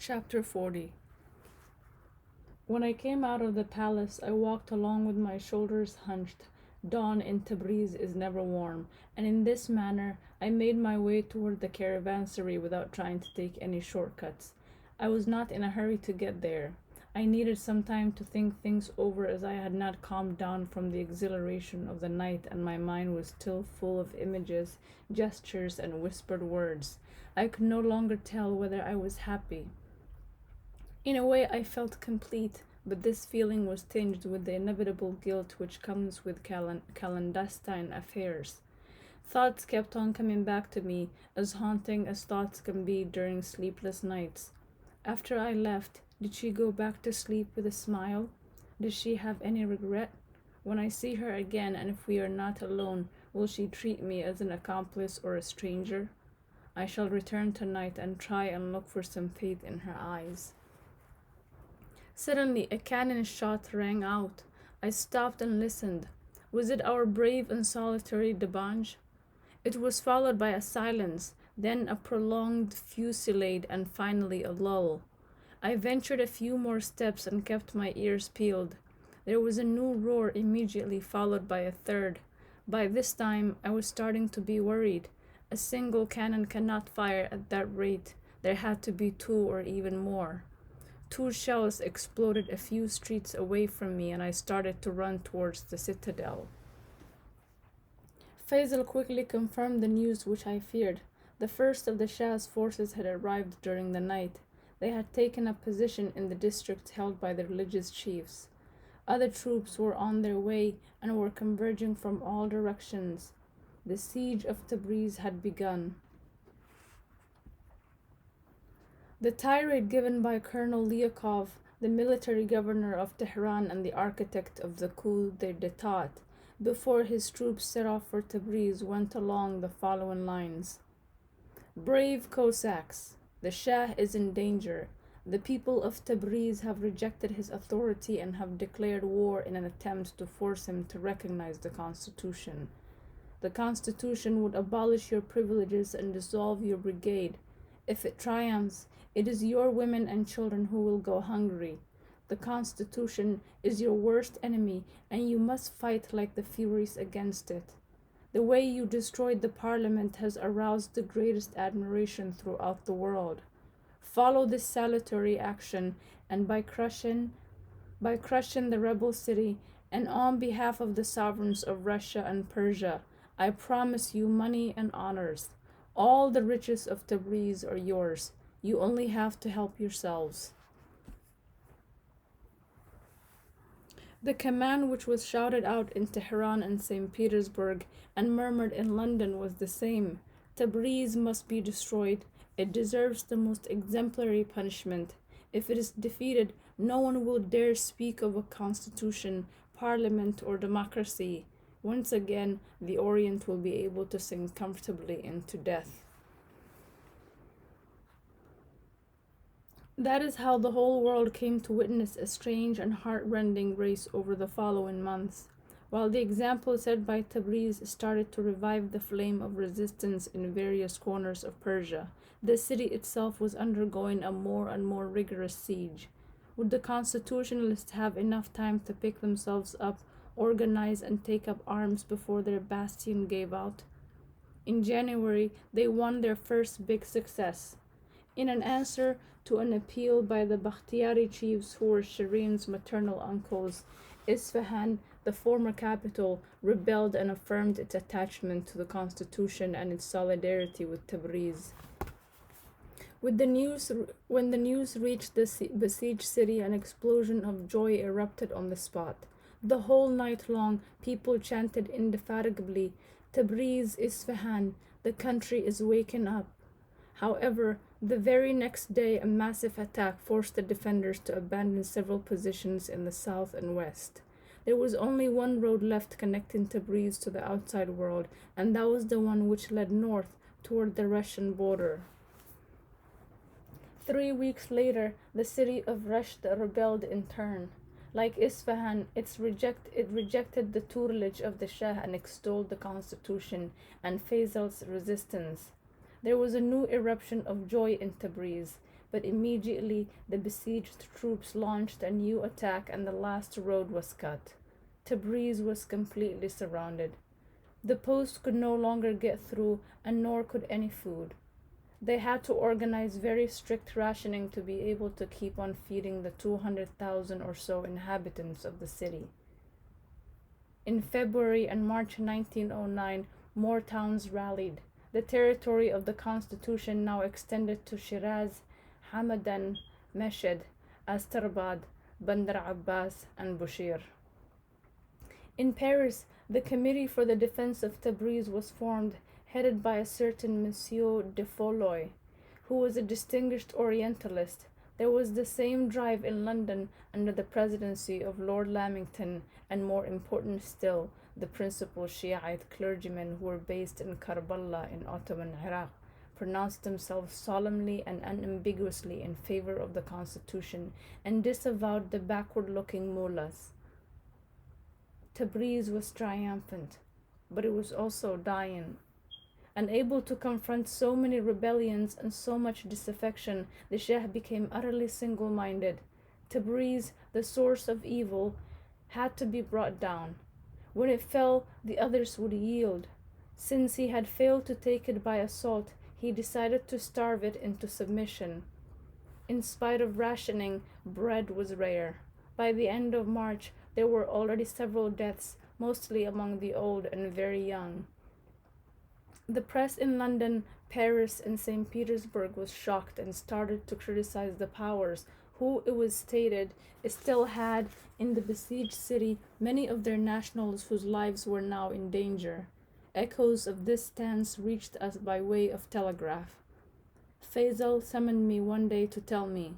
Chapter 40. When I came out of the palace, I walked along with my shoulders hunched. Dawn in Tabriz is never warm, and in this manner I made my way toward the caravanserai without trying to take any shortcuts. I was not in a hurry to get there. I needed some time to think things over as I had not calmed down from the exhilaration of the night and my mind was still full of images, gestures, and whispered words. I could no longer tell whether I was happy. In a way, I felt complete, but this feeling was tinged with the inevitable guilt which comes with clandestine affairs. Thoughts kept on coming back to me, as haunting as thoughts can be during sleepless nights. After I left, did she go back to sleep with a smile? Does she have any regret? When I see her again, and if we are not alone, will she treat me as an accomplice or a stranger? I shall return tonight and try and look for some faith in her eyes. Suddenly, a cannon shot rang out. I stopped and listened. Was it our brave and solitary Debange? It was followed by a silence, then a prolonged fusillade, and finally a lull. I ventured a few more steps and kept my ears peeled. There was a new roar immediately, followed by a third. By this time, I was starting to be worried. A single cannon cannot fire at that rate. There had to be two or even more. Two shells exploded a few streets away from me, and I started to run towards the citadel. Faisal quickly confirmed the news which I feared. The first of the Shah's forces had arrived during the night. They had taken up position in the districts held by the religious chiefs. Other troops were on their way and were converging from all directions. The siege of Tabriz had begun. The tirade given by Colonel Lyakov, the military governor of Tehran and the architect of the coup d'état, before his troops set off for Tabriz, went along the following lines. Brave Cossacks, the Shah is in danger. The people of Tabriz have rejected his authority and have declared war in an attempt to force him to recognize the constitution. The constitution would abolish your privileges and dissolve your brigade. If it triumphs, it is your women and children who will go hungry. The Constitution is your worst enemy, and you must fight like the Furies against it. The way you destroyed the Parliament has aroused the greatest admiration throughout the world. Follow this salutary action, and by crushing the rebel city, and on behalf of the sovereigns of Russia and Persia, I promise you money and honors. All the riches of Tabriz are yours. You only have to help yourselves. The command which was shouted out in Tehran and St. Petersburg and murmured in London was the same. Tabriz must be destroyed. It deserves the most exemplary punishment. If it is defeated, no one will dare speak of a constitution, parliament, or democracy. Once again, the Orient will be able to sink comfortably into death. That is how the whole world came to witness a strange and heart-rending race over the following months, while the example set by Tabriz started to revive the flame of resistance in various corners of Persia. The city itself was undergoing a more and more rigorous siege. Would the constitutionalists have enough time to pick themselves up, organize, and take up arms before their bastion gave out? In January, they won their first big success. In an answer to an appeal by the Bakhtiari chiefs who were Shireen's maternal uncles, Isfahan, the former capital, rebelled and affirmed its attachment to the constitution and its solidarity with Tabriz. When the news reached the besieged city, an explosion of joy erupted on the spot. The whole night long, people chanted indefatigably, Tabriz, Isfahan, the country is waking up. However, the very next day, a massive attack forced the defenders to abandon several positions in the south and west. There was only one road left connecting Tabriz to the outside world, and that was the one which led north toward the Russian border. 3 weeks later, the city of Rashta rebelled in turn. Like Isfahan, it rejected the tutelage of the Shah and extolled the constitution and Faisal's resistance. There was a new eruption of joy in Tabriz. but immediately the besieged troops launched a new attack and the last road was cut. Tabriz was completely surrounded. The post could no longer get through, and nor could any food. They had to organize very strict rationing to be able to keep on feeding the 200,000 or so inhabitants of the city. In February and March 1909, more towns rallied. The territory of the constitution now extended to Shiraz, Hamadan, Meshed, Astrabad, Bandar Abbas, and Bushir. In Paris, the Committee for the Defense of Tabriz was formed, headed by a certain Monsieur de Folloy, who was a distinguished Orientalist. There was the same drive in London under the presidency of Lord Lamington, and more important still, the principal Shiite clergymen who were based in Karbala in Ottoman Iraq pronounced themselves solemnly and unambiguously in favor of the constitution and disavowed the backward-looking mullahs. Tabriz was triumphant, but it was also dying. Unable to confront so many rebellions and so much disaffection, the Shah became utterly single-minded. Tabriz, the source of evil, had to be brought down. When it fell, the others would yield. Since he had failed to take it by assault, he decided to starve it into submission. In spite of rationing, bread was rare. By the end of March, there were already several deaths, mostly among the old and very young. The press in London, Paris, and St. Petersburg was shocked and started to criticize the powers, who, it was stated, still had in the besieged city many of their nationals whose lives were now in danger. Echoes of this stance reached us by way of telegraph. Faisal summoned me one day to tell me,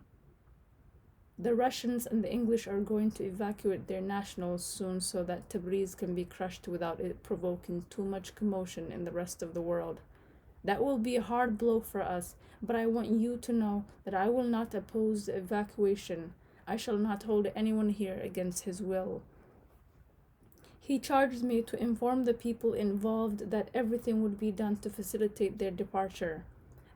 "The Russians and the English are going to evacuate their nationals soon so that Tabriz can be crushed without it provoking too much commotion in the rest of the world. That will be a hard blow for us, but I want you to know that I will not oppose the evacuation. I shall not hold anyone here against his will." He charged me to inform the people involved that everything would be done to facilitate their departure.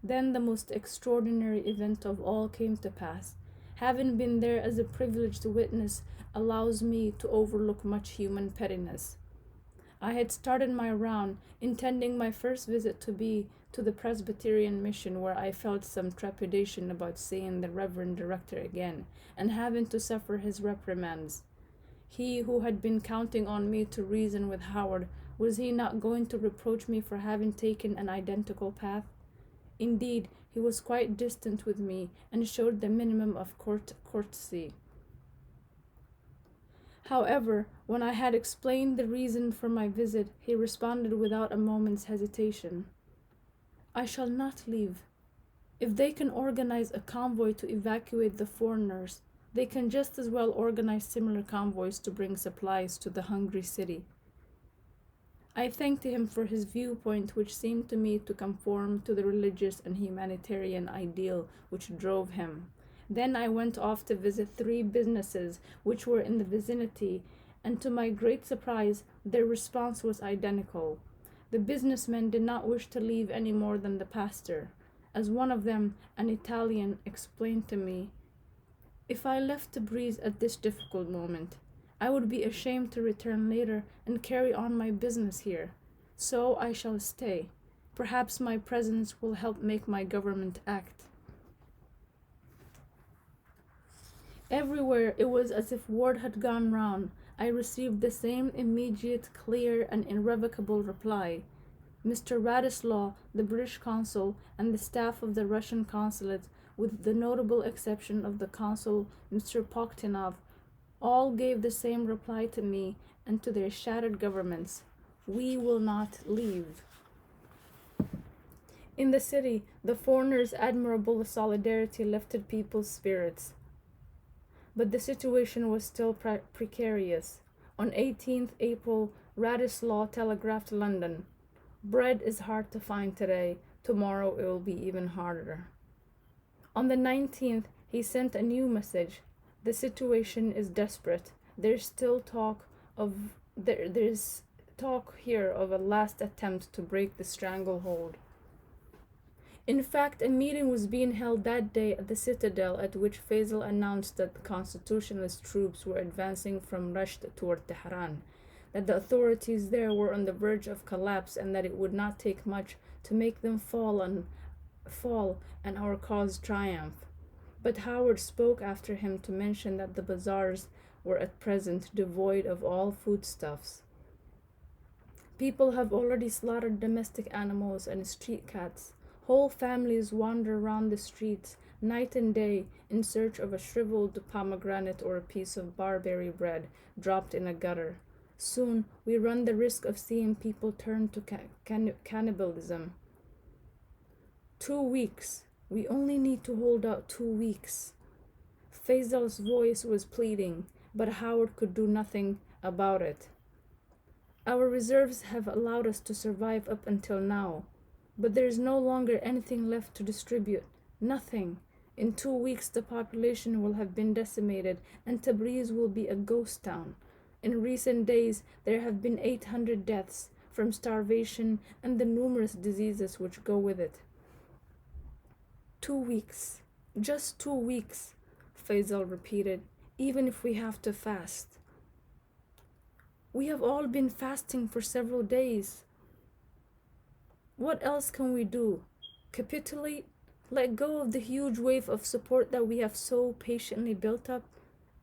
Then the most extraordinary event of all came to pass. Having been there as a privileged witness allows me to overlook much human pettiness. I had started my round, intending my first visit to be to the Presbyterian mission, where I felt some trepidation about seeing the Reverend Director again, and having to suffer his reprimands. He who had been counting on me to reason with Howard, was he not going to reproach me for having taken an identical path? Indeed, he was quite distant with me, and showed the minimum of courtesy. However, when I had explained the reason for my visit, he responded without a moment's hesitation, "I shall not leave. If they can organize a convoy to evacuate the foreigners, they can just as well organize similar convoys to bring supplies to the hungry city." I thanked him for his viewpoint, which seemed to me to conform to the religious and humanitarian ideal which drove him. Then I went off to visit 3 businesses which were in the vicinity, and to my great surprise, their response was identical. The businessmen did not wish to leave any more than the pastor. As one of them, an Italian, explained to me, "If I left Tabriz at this difficult moment, I would be ashamed to return later and carry on my business here. So I shall stay. Perhaps my presence will help make my government act." Everywhere it was as if word had gone round. I received the same immediate, clear, and irrevocable reply. Mr. Radislaw, the British consul, and the staff of the Russian consulate, with the notable exception of the consul, Mr. Poktinov, all gave the same reply to me and to their shattered governments: "We will not leave." In the city, the foreigners' admirable solidarity lifted people's spirits. But the situation was still precarious. On 18th April, Radislaw telegraphed London, "Bread is hard to find today. Tomorrow it will be even harder." On the 19th, he sent a new message: "The situation is desperate. There's talk here of a last attempt to break the stranglehold." In fact, a meeting was being held that day at the citadel at which Faisal announced that the constitutionalist troops were advancing from Rasht toward Tehran, that the authorities there were on the verge of collapse, and that it would not take much to make them fall and our cause triumph. But Howard spoke after him to mention that the bazaars were at present devoid of all foodstuffs. People have already slaughtered domestic animals and street cats. Whole families wander around the streets night and day in search of a shriveled pomegranate or a piece of barberry bread dropped in a gutter. Soon we run the risk of seeing people turn to cannibalism. 2 weeks. We only need to hold out 2 weeks. Faisal's voice was pleading, but Howard could do nothing about it. Our reserves have allowed us to survive up until now, but there is no longer anything left to distribute. Nothing. In 2 weeks the population will have been decimated, and Tabriz will be a ghost town. In recent days there have been 800 deaths from starvation and the numerous diseases which go with it. 2 weeks. Just 2 weeks, Faisal repeated, even if we have to fast. We have all been fasting for several days. What else can we do? Capitulate? Let go of the huge wave of support that we have so patiently built up?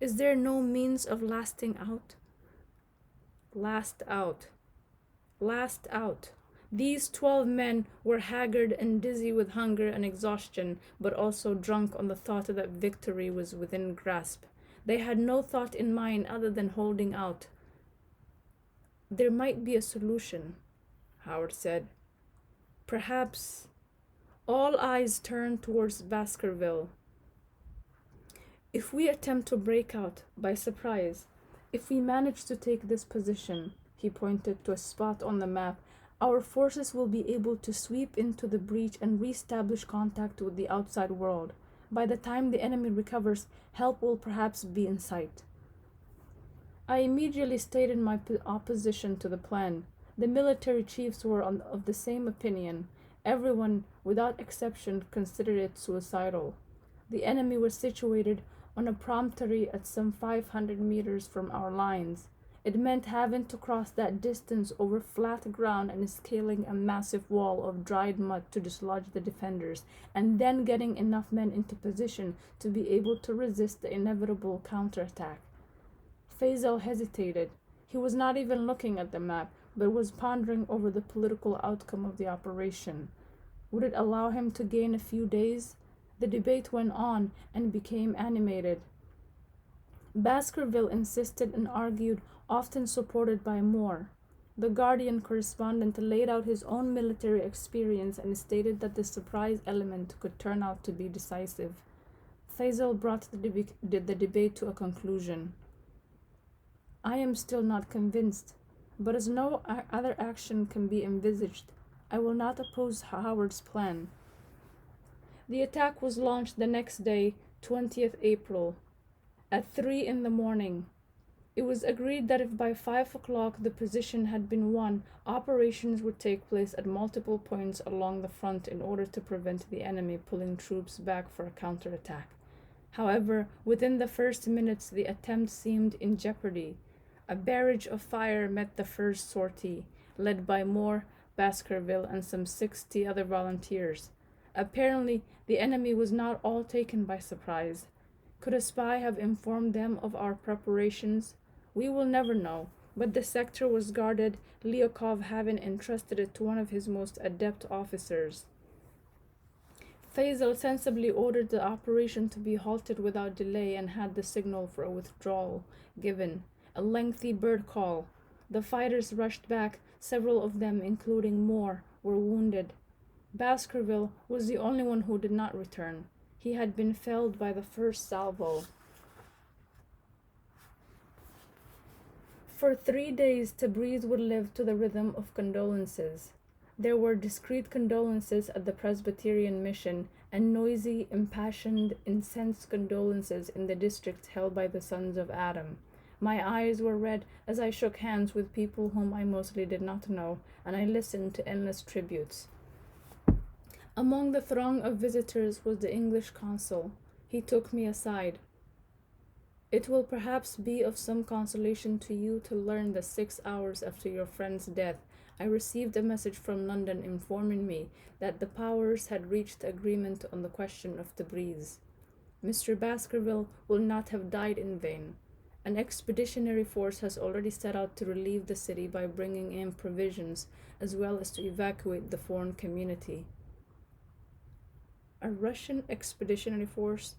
Is there no means of lasting out? Last out. Last out. These 12 men were haggard and dizzy with hunger and exhaustion, but also drunk on the thought that victory was within grasp. They had no thought in mind other than holding out. There might be a solution, Howard said. Perhaps. All eyes turned towards Baskerville. If we attempt to break out by surprise, if we manage to take this position, he pointed to a spot on the map, our forces will be able to sweep into the breach and re-establish contact with the outside world. By the time the enemy recovers, help will perhaps be in sight. I immediately stated my opposition to the plan. The military chiefs were of the same opinion. Everyone, without exception, considered it suicidal. The enemy was situated on a promontory at some 500 meters from our lines. It meant having to cross that distance over flat ground and scaling a massive wall of dried mud to dislodge the defenders, and then getting enough men into position to be able to resist the inevitable counterattack. Faisal hesitated. He was not even looking at the map, but was pondering over the political outcome of the operation. Would it allow him to gain a few days? The debate went on and became animated. Baskerville insisted and argued, often supported by Moore. The Guardian correspondent laid out his own military experience and stated that the surprise element could turn out to be decisive. Faisal brought the debate to a conclusion. I am still not convinced, but as no other action can be envisaged, I will not oppose Howard's plan. The attack was launched the next day, 20th April, at 3 in the morning. It was agreed that if by 5 o'clock the position had been won, operations would take place at multiple points along the front in order to prevent the enemy pulling troops back for a counterattack. However, within the first minutes the attempt seemed in jeopardy. A barrage of fire met the first sortie, led by Moore, Baskerville, and some 60 other volunteers. Apparently, the enemy was not all taken by surprise. Could a spy have informed them of our preparations? We will never know, but the sector was guarded, Lyakov having entrusted it to one of his most adept officers. Faisal sensibly ordered the operation to be halted without delay and had the signal for a withdrawal given. A lengthy bird call. The fighters rushed back. Several of them, including Moore, were wounded. Baskerville was the only one who did not return. He had been felled by the first salvo. For 3 days, Tabriz would live to the rhythm of condolences. There were discreet condolences at the Presbyterian Mission and noisy, impassioned, incensed condolences in the districts held by the Sons of Adam. My eyes were red as I shook hands with people whom I mostly did not know, and I listened to endless tributes. Among the throng of visitors was the English consul. He took me aside. It will perhaps be of some consolation to you to learn that 6 hours after your friend's death, I received a message from London informing me that the powers had reached agreement on the question of Tabriz. Mr. Baskerville will not have died in vain. An expeditionary force has already set out to relieve the city by bringing in provisions as well as to evacuate the foreign community. A Russian expeditionary force?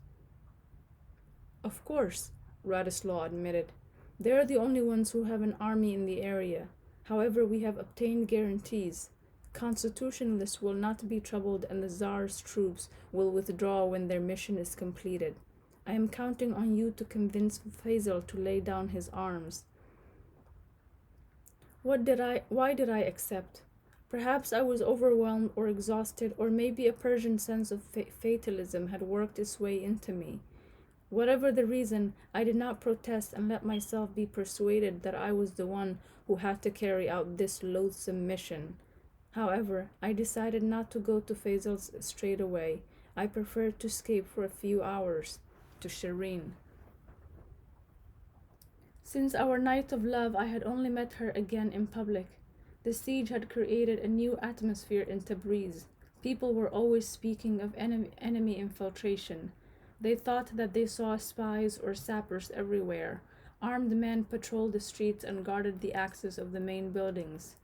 Of course, Radislaw admitted. They are the only ones who have an army in the area. However, we have obtained guarantees. Constitutionalists will not be troubled and the Tsar's troops will withdraw when their mission is completed. I am counting on you to convince Faisal to lay down his arms. Why did I accept? Perhaps I was overwhelmed or exhausted, or maybe a Persian sense of fatalism had worked its way into me. Whatever the reason, I did not protest and let myself be persuaded that I was the one who had to carry out this loathsome mission. However, I decided not to go to Faisal's straight away. I preferred to escape for a few hours to Shireen. Since our night of love, I had only met her again in public. The siege had created a new atmosphere in Tabriz. People were always speaking of enemy infiltration. They thought that they saw spies or sappers everywhere. Armed men patrolled the streets and guarded the axes of the main buildings.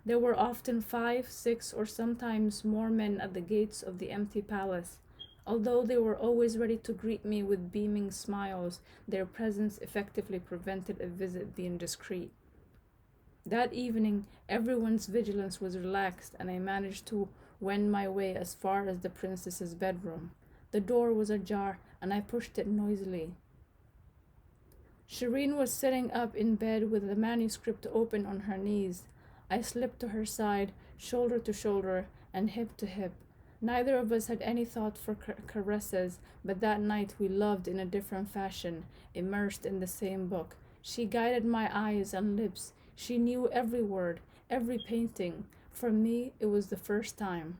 There were often 5, 6, or sometimes more men at the gates of the empty palace. Although they were always ready to greet me with beaming smiles, their presence effectively prevented a visit being discreet. That evening, everyone's vigilance was relaxed, and I managed to wend my way as far as the princess's bedroom. The door was ajar, and I pushed it noisily. Shireen was sitting up in bed with the manuscript open on her knees. I slipped to her side, shoulder to shoulder, and hip to hip. Neither of us had any thought for caresses, but that night we loved in a different fashion, immersed in the same book. She guided my eyes and lips. She knew every word, every painting. For me, it was the first time.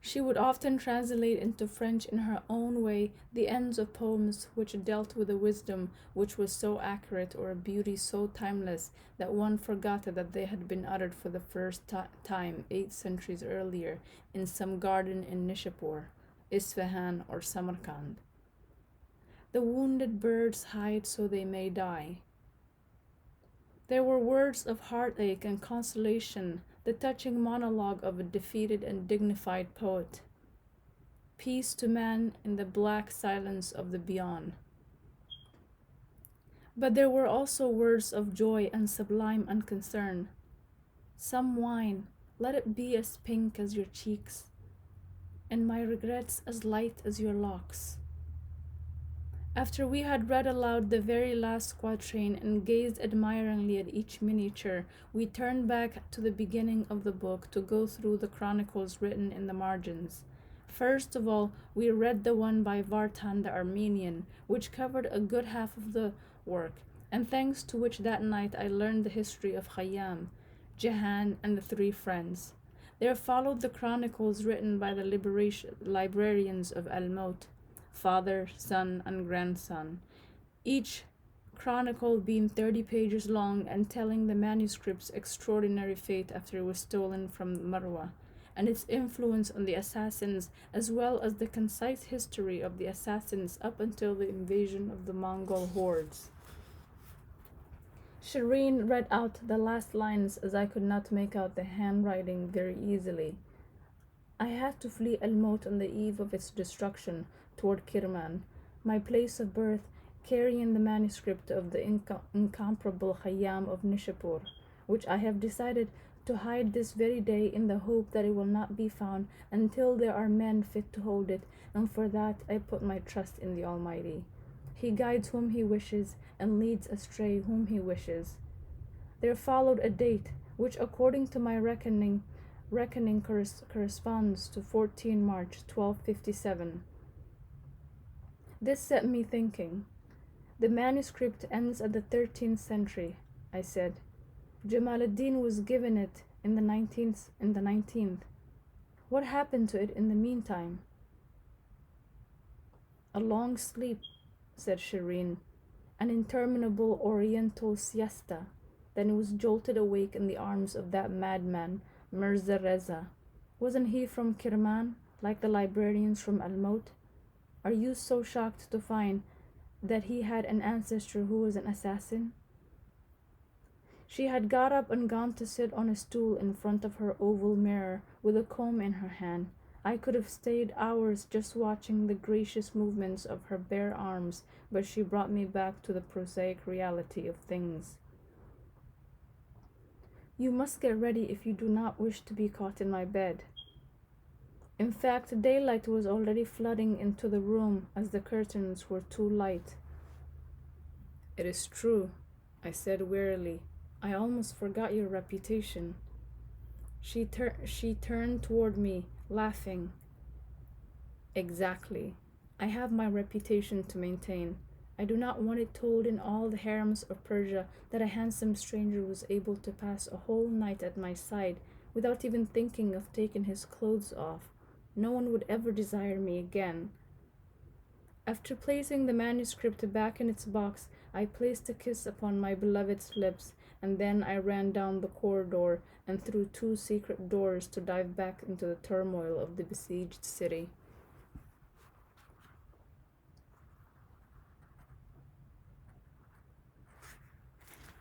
She would often translate into French in her own way the ends of poems which dealt with a wisdom which was so accurate or a beauty so timeless that one forgot that they had been uttered for the first time 8 centuries earlier in some garden in Nishapur, Isfahan, or Samarkand. The wounded birds hide so they may die. There were words of heartache and consolation, the touching monologue of a defeated and dignified poet. Peace to man in the black silence of the beyond. But there were also words of joy and sublime unconcern. Some wine, let it be as pink as your cheeks, and my regrets as light as your locks. After we had read aloud the very last quatrain and gazed admiringly at each miniature, we turned back to the beginning of the book to go through the chronicles written in the margins. First of all, we read the one by Vartan the Armenian, which covered a good half of the work, and thanks to which that night I learned the history of Khayyam, Jahan, and the 3 friends. There followed the chronicles written by the librarians of Al-Maut, father, son, and grandson, each chronicle being 30 pages long and telling the manuscript's extraordinary fate after it was stolen from Marwa, and its influence on the assassins, as well as the concise history of the assassins up until the invasion of the Mongol hordes. Shireen read out the last lines as I could not make out the handwriting very easily. I had to flee Al-Maut on the eve of its destruction toward Kirman, my place of birth, carrying the manuscript of the incomparable Khayyam of Nishapur, which I have decided to hide this very day in the hope that it will not be found until there are men fit to hold it, and for that I put my trust in the Almighty. He guides whom He wishes and leads astray whom He wishes. There followed a date, which according to my reckoning corresponds to 14 March 1257. This set me thinking. The manuscript ends at the 13th century, I said. Jamal ad-Din was given it in the 19th. What happened to it in the meantime? A long sleep, said Shireen, an interminable oriental siesta. Then it was jolted awake in the arms of that madman, Mirza Reza. Wasn't he from Kirman, like the librarians from Al-Maut? Are you so shocked to find that he had an ancestor who was an assassin? She had got up and gone to sit on a stool in front of her oval mirror with a comb in her hand. I could have stayed hours just watching the gracious movements of her bare arms, but she brought me back to the prosaic reality of things. You must get ready if you do not wish to be caught in my bed. In fact, daylight was already flooding into the room as the curtains were too light. It is true, I said wearily. I almost forgot your reputation. She turned toward me, laughing. Exactly. I have my reputation to maintain. I do not want it told in all the harems of Persia that a handsome stranger was able to pass a whole night at my side without even thinking of taking his clothes off. No one would ever desire me again. After placing the manuscript back in its box, I placed a kiss upon my beloved's lips, and then I ran down the corridor and through 2 secret doors to dive back into the turmoil of the besieged city.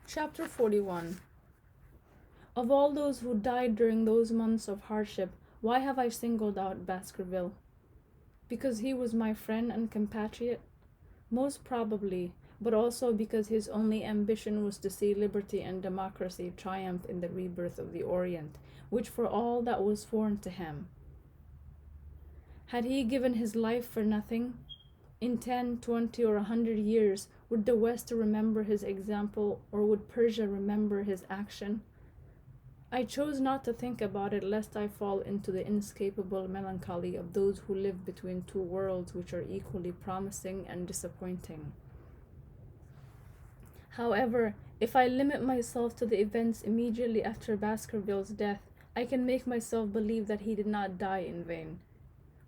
Chapter 41. Of all those who died during those months of hardship, why have I singled out Baskerville? Because he was my friend and compatriot? Most probably, but also because his only ambition was to see liberty and democracy triumph in the rebirth of the Orient, which for all that was foreign to him. Had he given his life for nothing? In 10, 20, or 100 years, would the West remember his example, or would Persia remember his action? I chose not to think about it lest I fall into the inescapable melancholy of those who live between 2 worlds which are equally promising and disappointing. However, if I limit myself to the events immediately after Baskerville's death, I can make myself believe that he did not die in vain.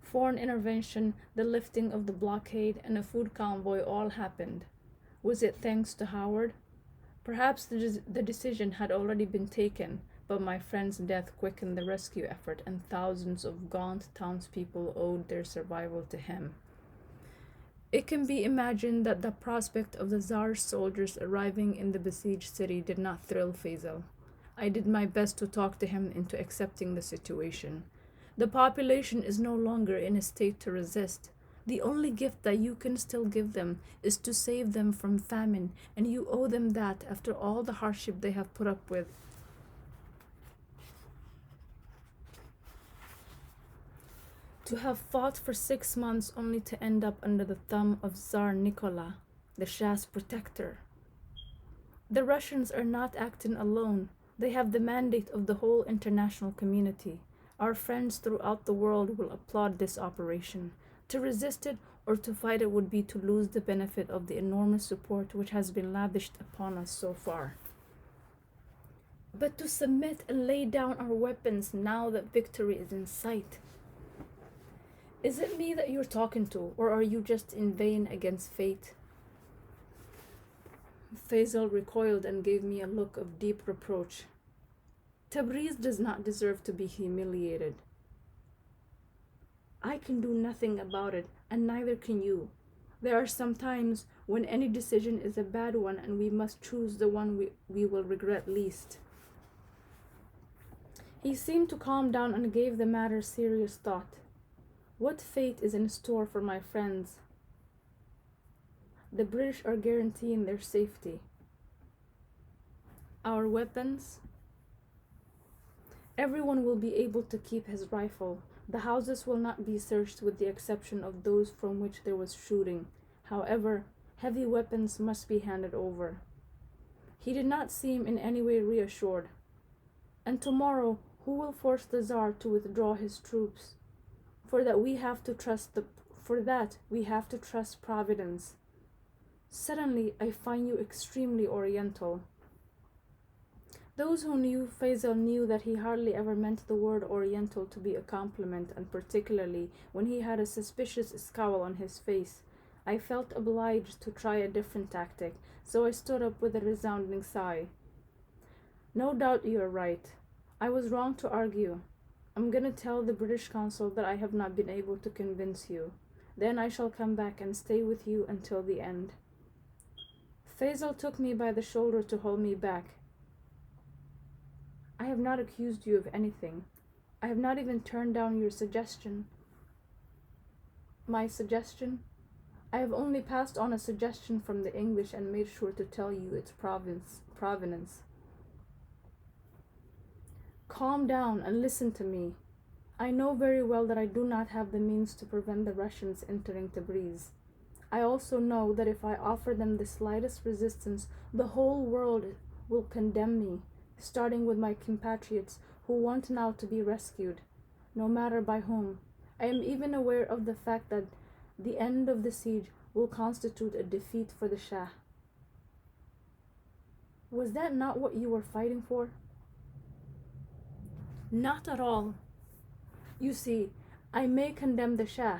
Foreign intervention, the lifting of the blockade, and a food convoy all happened. Was it thanks to Howard? Perhaps the decision had already been taken, but my friend's death quickened the rescue effort, and thousands of gaunt townspeople owed their survival to him. It can be imagined that the prospect of the Tsar's soldiers arriving in the besieged city did not thrill Faisal. I did my best to talk to him into accepting the situation. The population is no longer in a state to resist. The only gift that you can still give them is to save them from famine, and you owe them that after all the hardship they have put up with. To have fought for 6 months only to end up under the thumb of Tsar Nicola, the Shah's protector. The Russians are not acting alone. They have the mandate of the whole international community. Our friends throughout the world will applaud this operation. To resist it or to fight it would be to lose the benefit of the enormous support which has been lavished upon us so far. But to submit and lay down our weapons now that victory is in sight. Is it me that you're talking to, or are you just inveighing against fate? Faisal recoiled and gave me a look of deep reproach. Tabriz does not deserve to be humiliated. I can do nothing about it, and neither can you. There are some times when any decision is a bad one, and we must choose the one we will regret least. He seemed to calm down and gave the matter serious thought. What fate is in store for my friends? The British are guaranteeing their safety. Our weapons? Everyone will be able to keep his rifle. The houses will not be searched with the exception of those from which there was shooting. However, heavy weapons must be handed over. He did not seem in any way reassured. And tomorrow, who will force the Tsar to withdraw his troops? For that we have to trust Providence. Suddenly, I find you extremely oriental. Those who knew Faisal knew that he hardly ever meant the word Oriental to be a compliment, and particularly when he had a suspicious scowl on his face. I felt obliged to try a different tactic, so I stood up with a resounding sigh. No doubt you are right. I was wrong to argue. I'm gonna tell the British consul that I have not been able to convince you. Then I shall come back and stay with you until the end. Faisal took me by the shoulder to hold me back. I have not accused you of anything. I have not even turned down your suggestion. My suggestion? I have only passed on a suggestion from the English and made sure to tell you its provenance. Calm down and listen to me. I know very well that I do not have the means to prevent the Russians entering Tabriz. I also know that if I offer them the slightest resistance, the whole world will condemn me, starting with my compatriots who want now to be rescued, no matter by whom. I am even aware of the fact that the end of the siege will constitute a defeat for the Shah. Was that not what you were fighting for? Not at all. You see, I may condemn the Shah,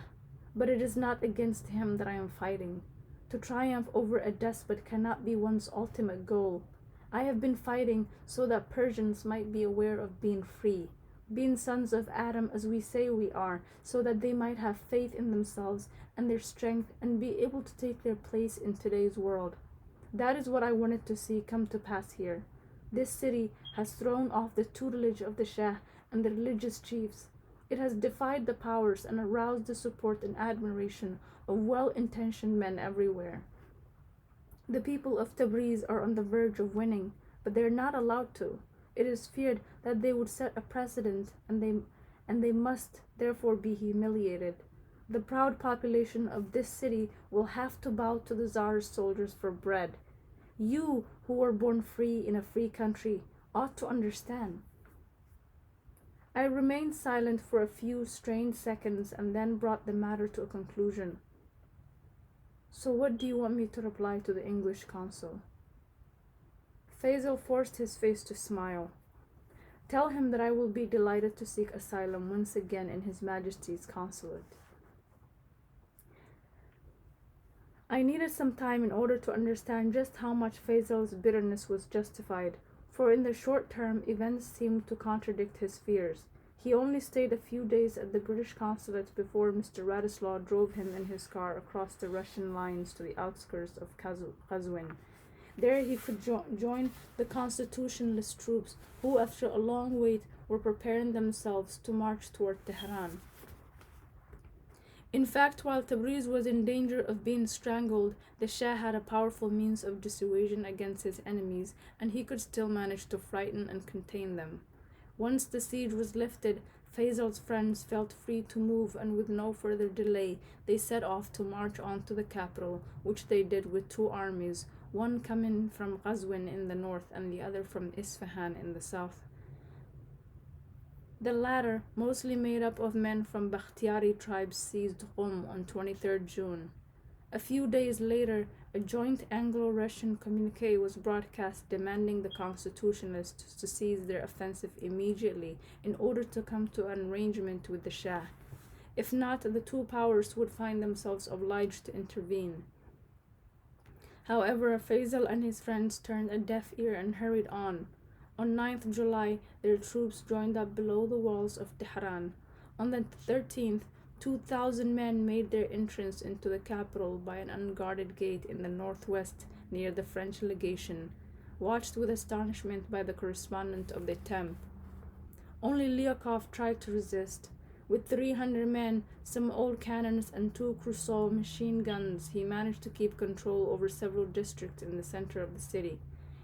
but it is not against him that I am fighting. To triumph over a despot cannot be one's ultimate goal. I have been fighting so that Persians might be aware of being free, being sons of Adam as we say we are, so that they might have faith in themselves and their strength and be able to take their place in today's world. That is what I wanted to see come to pass here. This city has thrown off the tutelage of the Shah and the religious chiefs. It has defied the powers and aroused the support and admiration of well-intentioned men everywhere. The people of Tabriz are on the verge of winning, but they are not allowed to. It is feared that they would set a precedent, and they must therefore be humiliated. The proud population of this city will have to bow to the Tsar's soldiers for bread. You, who were born free in a free country, ought to understand. I remained silent for a few strained seconds and then brought the matter to a conclusion. So what do you want me to reply to the English consul? Faisal forced his face to smile. Tell him that I will be delighted to seek asylum once again in His Majesty's consulate. I needed some time in order to understand just how much Faisal's bitterness was justified, for in the short term events seemed to contradict his fears. He only stayed a few days at the British consulate before Mr. Radislaw drove him in his car across the Russian lines to the outskirts of Qazwin. There he could join the constitutionalist troops who, after a long wait, were preparing themselves to march toward Tehran. In fact, while Tabriz was in danger of being strangled, the Shah had a powerful means of dissuasion against his enemies, and he could still manage to frighten and contain them. Once the siege was lifted, Faisal's friends felt free to move, and with no further delay, they set off to march on to the capital, which they did with two armies, one coming from Qazwin in the north and the other from Isfahan in the south. The latter, mostly made up of men from Bakhtiari tribes, seized Qom on 23rd June. A few days later, a joint Anglo-Russian communique was broadcast demanding the constitutionalists to seize their offensive immediately in order to come to an arrangement with the Shah. If not, the two powers would find themselves obliged to intervene. However, Faisal and his friends turned a deaf ear and hurried on. On 9th July, their troops joined up below the walls of Tehran. On the 13th, 2,000 men made their entrance into the capital by an unguarded gate in the northwest near the French legation, watched with astonishment by the correspondent of the Temps. Only Lyakov tried to resist. With 300 men, some old cannons, and 2 Creusot machine guns, he managed to keep control over several districts in the center of the city.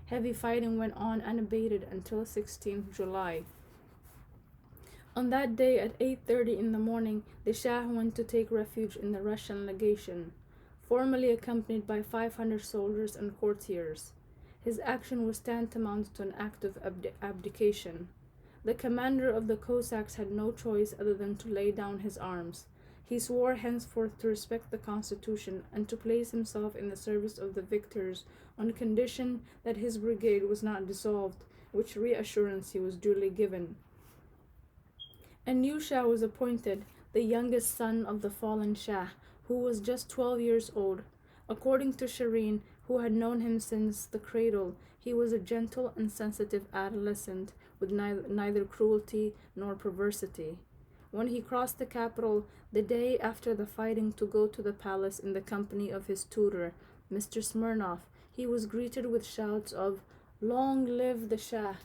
Heavy fighting went on unabated until 16th July. On that day at 8:30 in the morning, the Shah went to take refuge in the Russian legation, formally accompanied by 500 soldiers and courtiers. His action was tantamount to an act of abdication. The commander of the Cossacks had no choice other than to lay down his arms. He swore henceforth to respect the constitution and to place himself in the service of the victors on condition that his brigade was not dissolved, which reassurance he was duly given. A new Shah was appointed, the youngest son of the fallen Shah, who was just 12 years old. According to Shireen, who had known him since the cradle, he was a gentle and sensitive adolescent with neither cruelty nor perversity. When he crossed the capital the day after the fighting to go to the palace in the company of his tutor, Mr. Smirnov, he was greeted with shouts of "Long live the Shah!"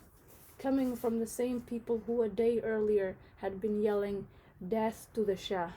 coming from the same people who a day earlier had been yelling "Death to the Shah!"